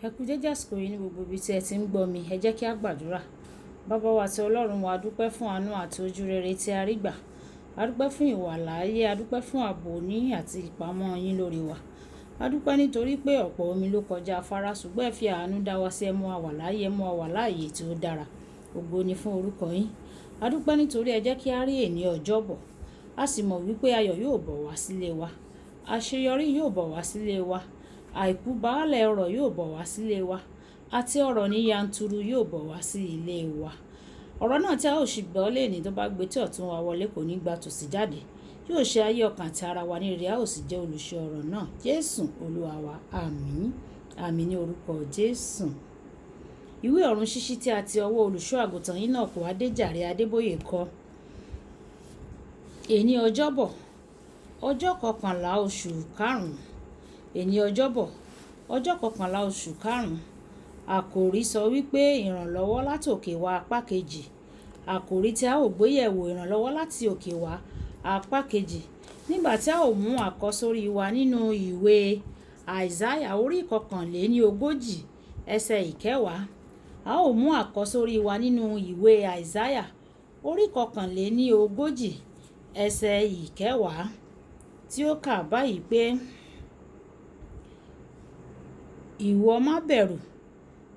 Ẹ kú dédé àsìkò yìí ní gbogbo ibi tí ẹ ti ń gbọ́ mi. Ẹ jẹ́ kí a gbàdúrà. Bàbá wa àti Ọlọ́run wa, a dúpẹ́ fún àánú àti ojú rere tí a rí gbà. A dúpẹ́ fún ìwà láàyè, a dúpẹ́ fún ààbò yín àti ìpamọ́ yín lórí wa. A dúpẹ́ nítorí pé ọ̀pọ̀ omi ló kọjá afárá, ṣùgbọ́n ẹ fi àánú dá wa sí, ẹ mú wa wà láàyè, ẹ mú wa wà láàyè tí ó dára. Ògo ni fún orúkọ yín. A dúpẹ́ nítorí ẹ jẹ́ kí a rí èní Ọjọ́bọ̀. A sì mọ̀ wípé ayọ̀ yóò bọ̀ wá sílé wa. Àṣeyọrí yóò bọ̀ wá sílé wa. Àìkú baálẹ̀ ọrọ̀ yóò bọ̀ wá sílé wa. Àti ọrọ̀ ní yanturu yóò bọ̀ wá sí ilé wa. Ọ̀rọ̀ náà tí a ó sì gbọ́ lẹ́ni tó bá gbé tí ọ̀tún wa wọlé kò ní gba tòsí jáde. Yóò ṣe ayé ọkàn àti ara wa ní rere, a ó sì jẹ́ olùṣọ́ ọ̀rọ̀ náà. Jésù Olúwa wa, àmín. Àmín ní orúkọ Jésù. Ìwé ọ̀run ṣíṣí tí a ti ọwọ́ olùṣọ́ àgùntàn Enoch Adeboye kọ. Èní Ọjọ́bọ̀, ọjọ́ 11 oṣù karùn-ún. Èní Ọjọ́bọ̀, ọjọ́ 11 oṣù karùn-ún. Àkòrí sọ wípé ìrànlọ́wọ́ láti òkè wá apá kejì. Àkòrí tí a ó gbé yẹ̀wò ìrànlọ́wọ́ láti òkè wá apá kejì. Nígbà tí a ó mú àkọ́sórí wa nínú ìwé Àìsáyà orí 41 ẹsẹ̀ ìkẹwàá. A ó mú àkọ́sórí wa nínú ìwé Àìsáyà orí 41 ẹsẹ̀ ìkẹwàá tí ó kà báyìí pé, ìwọ má bẹ̀rù,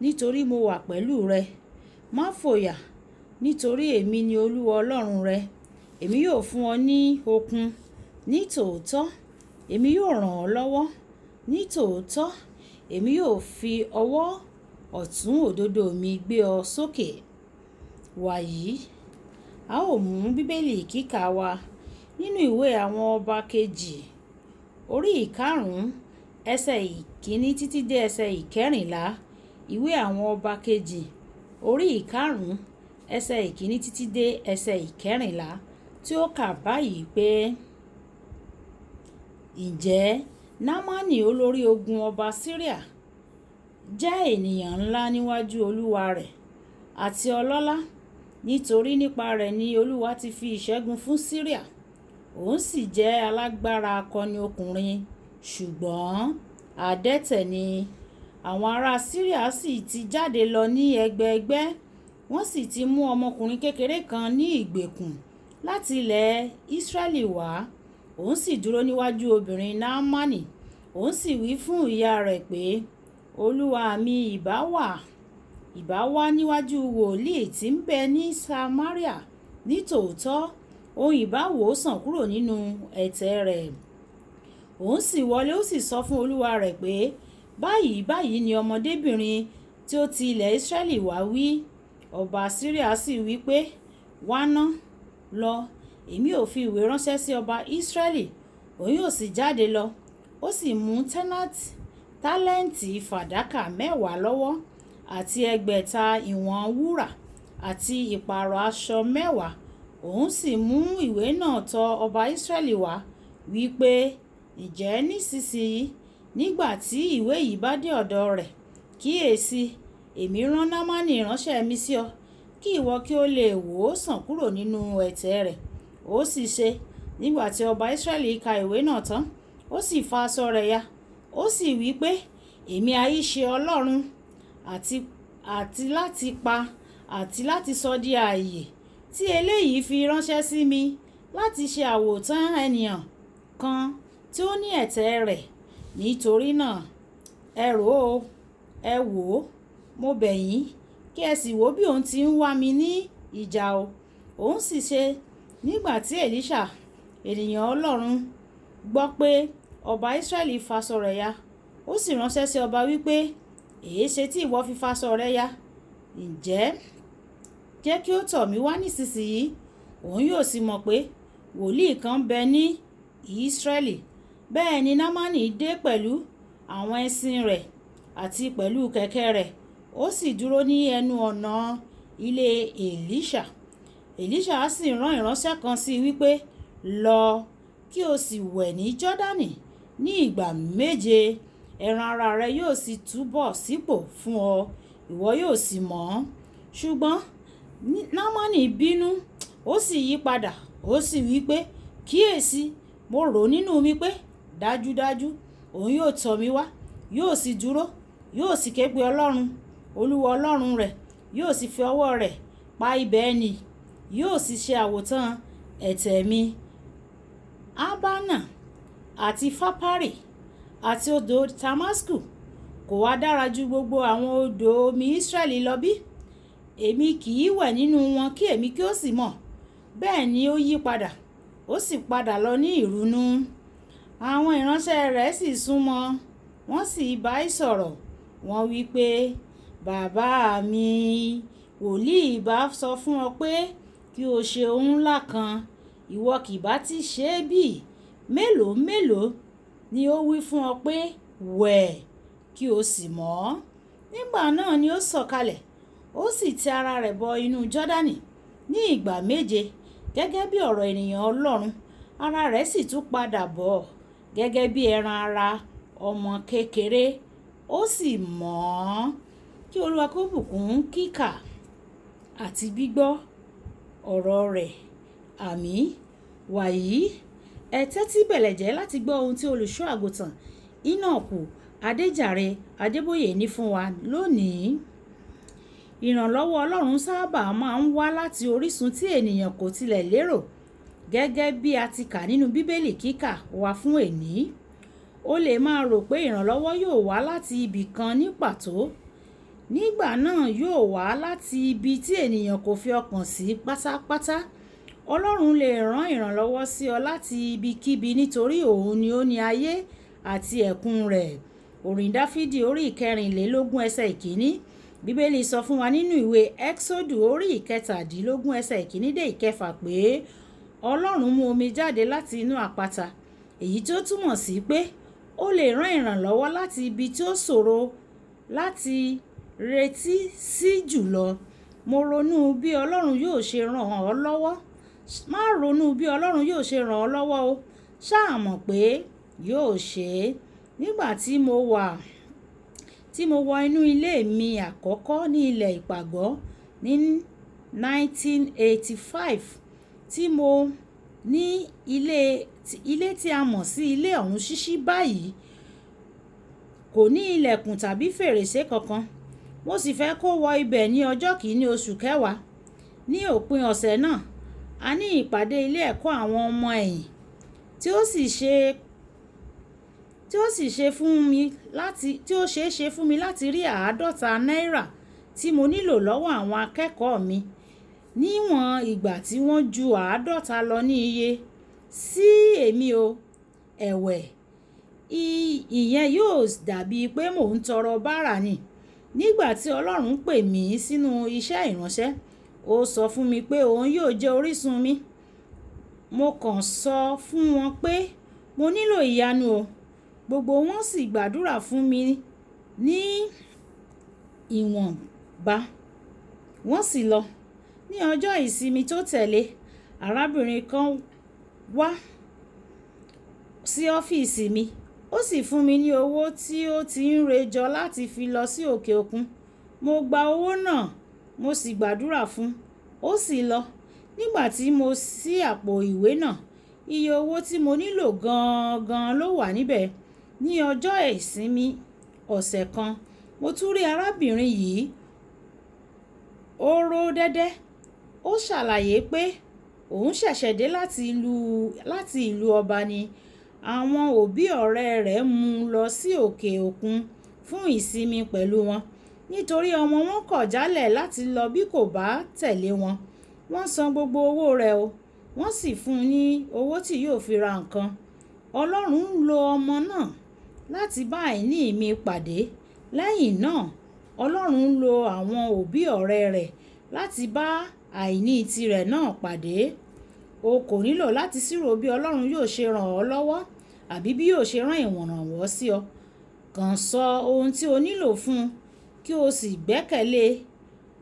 nítorí mo wà pẹ̀lú rẹ. Má fòyà, nítorí èmi ni Olúwa Ọlọ́run rẹ. Èmi yóò fún ọ ní okun ní tòótọ́. Èmi yóò ràn ọ́ lọ́wọ́ ní tòótọ́. Èmi yóò fi ọwọ́ ọ̀tún òdodo mi gbé ọ sókè. Wàyí, a ó mú Bíbélì kíkà wa nínú ìwé àwọn ọba kejì orí 5 ẹsẹ̀ ìkíní títí dé ẹsẹ̀ ìkẹrìnlá. Ìwé àwọn ọba kejì orí 5 ẹsẹ̀ ìkíní títí dé ẹsẹ̀ ìkẹrìnlá tí ó kà báyìí pé, ǹjẹ́ Námánì olórí ogun ọba Síríà jẹ́ ènìyàn ńlá níwájú Olúwa rẹ̀ àti ọlọ́lá, nítorí nípa rẹ̀ ni Olúwa ti fi ìṣẹ́gun fún Síríà. Òun sì jẹ́ alágbára akọni ọkùnrin, ṣùgbọ́n adẹ́tẹ̀ ni. Àwọn ará Síríà sì ti jáde lọ ní ẹgbẹẹgbẹ́, wọ́n sì ti mú ọmọkùnrin kékeré kan ní ìgbèkùn láti ilẹ̀ Ísírẹ́lì wá. Òun sì dúró níwájú obìnrin Námánì. Òun sì wí fún ìyá rẹ̀ pé, olúwa mi ìbá wà níwájú wòlíì tí ń bẹ ní Samaria. Ní tòótọ́, òun ìbá wò ó sàn kúrò nínú ẹ̀tẹ̀ rẹ̀. Òun sì wọlé, ó sì sọ fún olúwa rẹ̀ pé, báyìí ni ọmọdébìnrin tí ó ti ilẹ̀ Ísírẹ́lì wá wí. Ọba Síríà sì wí pé, wá ná lọ, èmi ò fi ìwé ránṣẹ́ sí ọba Ísírẹ́lì. Òun yóò sì jáde lọ. Ó sì mú tálẹ́ǹtì fàdákà 10 lọ́wọ́ àti 600 ìwọ̀n wúrà àti ìpààrọ̀ aṣọ 10. Òun sì mú ìwé náà tọ̀ ọba Ísírẹ́lì wá, wí pé, ǹjẹ́ nísinsìnyí, nígbà tí ìwé yìí bá dé ọ̀dọ̀ rẹ̀, kíyèsí, èmi rán Námánì ìránṣẹ́ mi sí ọ, kí ìwọ kí ó lè wò ó sàn kúrò nínú ẹ̀tẹ̀ rẹ̀. Ó sì ṣe, nígbà tí ọba Ísírẹ́lì ka ìwé náà tán, ó sì fa aṣọ rẹ̀ ya. Ó sì wí pé, èmi ha í ṣe Ọlọ́run àti láti pa àti láti sọ di ààyè, tí eléyìí fi ránṣẹ́ sí mi láti ṣe àwòtán ènìyàn kan tí ó ní ẹ̀tẹ̀ rẹ̀. Nítorí náà, ẹ wò ó, mo bẹ̀ yín, kí ẹ sì wò bí òun ti ń wá mi ní ìjà o. Òun sì ṣe, nígbà tí Èlíṣà ènìyàn Ọlọ́run gbọ́ pé ọba Ísírẹ́lì faṣọ rẹ̀ ya, ó sì ránṣẹ́ sí ọba wípé, èéṣe tí ìwọ fi faṣọ rẹ̀ ya? Ǹjẹ́ jẹ́ kí ó tọ̀ mí wá nísinsìnyí, òun yóò sì mọ̀ pé wòlíì kan bẹ ní Ísírẹ́lì. Bẹ́ẹ̀ ni Námánì dé pẹ̀lú àwọn ẹṣin rẹ̀ àti pẹ̀lú kẹ̀kẹ́ rẹ̀. Ó sì dúró ní ẹnu ọ̀nà ilé Èlíṣà. Èlíṣà sì rán ìránṣẹ́ kan sí wípé, lọ, kí o sì wẹ̀ ní Jọ́dánì ní ìgbà 7, ẹran ara rẹ yóò sì túbọ̀ sípò fún ọ, ìwọ yóò sì mọ́. Ṣùgbọ́n Námánì bínú, ó sì yí padà, ó sì wí pé, kíyèsí, mo rò nínú mi pé dájúdájú òun yóò tọ̀ mí wá, yóò sì dúró, yóò sì ké pe Ọlọ́run, Olúwa Ọlọ́run rẹ̀ yóò sì fi ọwọ́ rẹ̀ pa ibẹ̀ nì, yóò sì ṣe àwòtán ẹ̀tẹ̀ mi. Abana àti Fapari àti odò Damasku kò wá dára ju gbogbo àwọn odò omi Ísírẹ́lì lọ bí? Èmi kì í wẹ̀ nínú wọn kí èmi kí ó sì mọ̀. Bẹ́ẹ̀ ni ó yí padà, ó sì padà lọ ní ìrunú. Àwọn ìránṣẹ́ rẹ̀ sì súnmọ́, wọ́n sì bá sọ̀rọ̀. Wọ́n wí pé, bàbá mi, wòlíì bá sọ fún ọ pé kí o ṣe ohun ńlá kan, ìwọ kì bá ti ṣe é bí? Mélòó mélòó ni ó wí fún ọ pé wẹ̀ kí o sì mọ́? Nígbà náà ni ó sọ̀kalẹ̀, ó sì ti ara rẹ̀ bọ inú Jọ́dánì ní ìgbà 7 gẹ́gẹ́ bí ọ̀rọ̀ ènìyàn Ọlọ́run. Ara rẹ̀ sì tún padà bọ̀ gẹ́gẹ́ bí ẹran ara ọmọ kékeré, ó sì mọ́. Kí Olúwa kó bùkún kíkà àti gbígbọ́ ọ̀rọ̀ rẹ̀. Àmín. Wàyí, ẹ tẹ́tí bẹ̀lẹ̀jẹ́ láti gbọ́ ohun tí olùṣọ́ àgùntàn Enoch Adeboye ní fún wa lónìí. Ìrànlọ́wọ́ Ọlọ́run sábà máa ń wá láti orísun tí ènìyàn kò tilẹ̀ lérò, gẹ́gẹ́ bí a ti kà nínú Bíbélì kíkà wa fún èní. O lè máa rò pé ìrànlọ́wọ́ yóò wá láti ibì kan ní pàtó. Nígbà náà yóò wá láti ibi tí ènìyàn kò fi ọkàn sí pátápátá. Ọlọ́run lè rán ìrànlọ́wọ́ sí ọ láti ibikíbi nítorí òun ni ó ní ayé àti ẹ̀kún rẹ̀. Orin Dáfídì orí 24 ẹsẹ̀ 1. Bíbélì sọ fún wa nínú ìwé Ẹ́kísódù orí 17 ẹsẹ̀ 1 dé 6 pé Ọlọ́run mú omi jáde láti inú àpáta, èyí tó túmọ̀ sí pé ó lè rán ìrànlọ́wọ́ láti ibi tí ó ṣòro láti retí sí jùlọ. Mo ronú bí Ọlọ́run yóò ṣe ràn ọ́ lọ́wọ́. Má ronú bí Ọlọ́run yóò ṣe ràn ọ́ lọ́wọ́ o. Ṣáà mọ̀ pé yóò ṣe é. Nígbà tí mo wọ inú ilé mi àkọ́kọ́ ní ilẹ̀ ìpàgọ́ ní 1985, tí mo ní ilé tí a mọ̀ sí ilé ọ̀hún ṣíṣí báyìí, kò ní ilẹ̀kùn tàbí fèrèsé kankan. Mo sì fẹ́ kó wọ ibẹ̀ ní ọjọ́ 1 oṣù kẹwàá. Ní òpin ọ̀sẹ̀ náà, a ní ìpàdé ilé ẹ̀kọ́ àwọn ọmọ ẹ̀yìn tí ó ṣeé ṣe fún mi láti rí $50 tí mo nílò lọ́wọ́ àwọn akẹ́kọ̀ọ́ mi, níwọ̀n ìgbà tí wọ́n ju 50 lọ ní iye sí èmi o. Ẹ̀wẹ̀, ìyẹn yóò dàbí pé mò ń tọrọ bárà ni. Nígbà tí Ọlọ́run pè mí sínú iṣẹ́ ìránṣẹ́, ó sọ fún mi pé òun yóò jẹ́ orísun mi. Mo kàn sọ fún wọn pé mo nílò ìyanu o. Gbogbo wọn sì gbàdúrà fún mi ní ìwọ̀nba, wọ́n sì lọ. Ní ọjọ́ ìsinmi tó tẹ̀lé, arábìnrin kan wá sí ọ́fíìsì mi. Ó sì fún mi ní owó tí ó ti ń rejọ láti fi lọ sí òkè òkun. Mo gba owó náà, mo sì gbàdúrà fún un, ó sì lọ. Nígbà tí mo ṣí àpò ìwé náà, iye owó tí mo nílò gan-an ló wà níbẹ̀. Ní ọjọ́ ìsinmi ọ̀sẹ̀ kan, mo tún rí arábìnrin yìí. Ó ró dẹ́dẹ́. Ó ṣàlàyé pé òun ṣẹ̀ṣẹ̀ dé láti ìlú ọba ni. Àwọn òbí ọ̀rẹ́ rẹ̀ mú un lọ sí òkè òkun fún ìsinmi pẹ̀lú wọn. Nítorí ọmọ wọn kọ̀ jálẹ̀ láti lọ bí kò bá tẹ̀lé wọn. Wọ́n san gbogbo owó rẹ̀ o. Wọ́n sì fún un ní owó tí yóò fi ra nǹkan. Ọlọ́run ń lo ọmọ náà láti bá àìní mi pàdé. Lẹ́yìn náà, Ọlọ́run ń lo àwọn òbí ọ̀rẹ́ rẹ̀ láti bá àìní tirẹ̀ náà pàdé. O kò nílò láti ṣírò bí Ọlọ́run yóò ṣe ràn ọ́ lọ́wọ́ àbí bí yóò ṣe rán ìrànwọ́ sí ọ. Kàn sọ ohun tí o nílò fún un, kí o sì gbẹ́kẹ̀lé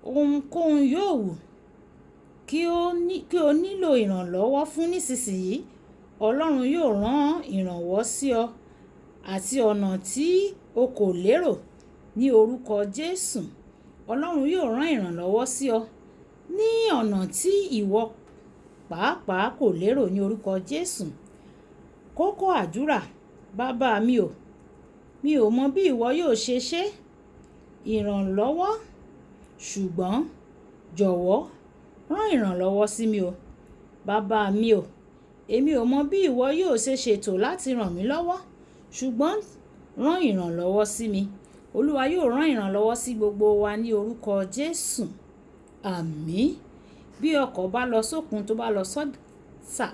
ohunkóhun yóò wù kí o nílò ìrànlọ́wọ́ fún nísinsìnyí. Ọlọ́run yóò rán ìrànwọ́ sí ọ àti ọ̀nà tí o kò lérò ní orúkọ Jésù. Ọlọ́run yóò rán ìrànlọ́wọ́ sí ọ ní ọ̀nà tí ìwọ pàápàá kò lérò ní orúkọ Jésù. Kókó àdúrà: bàbá mi ò mọ bí ìwọ yóò ṣe ṣe, ìrànlọ́wọ́, ṣùgbọ́n jọ̀wọ́ rán ìrànlọ́wọ́ sí mi o. Bàbá mi o, èmi ò mọ bí ìwọ yóò ṣe ṣètò láti ràn mí lọ́wọ́, ṣùgbọ́n rán ìrànlọ́wọ́ sí mi. Olúwa yóò rán ìrànlọ́wọ́ sí gbogbo wa ní orúkọ Jésù. Àmín. Bí ọkọ̀ bá lọ sókun tó bá lọ sọ́sà,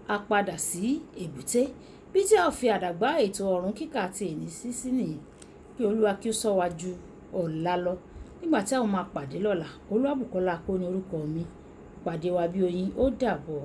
a padà sí èbúté. Bí tí a fi àdàgbà ètò ọ̀run kíkà àti èní sí nìyí. Kí Olúwa kí ó ṣọ́ wa ju ọ̀la lọ. Nígbà tí a máa pàdé lọ́la, Olúwabùkọ́lá kó ní orúkọ mi. Pàdé wa bí oyin. Ó dàbọ̀.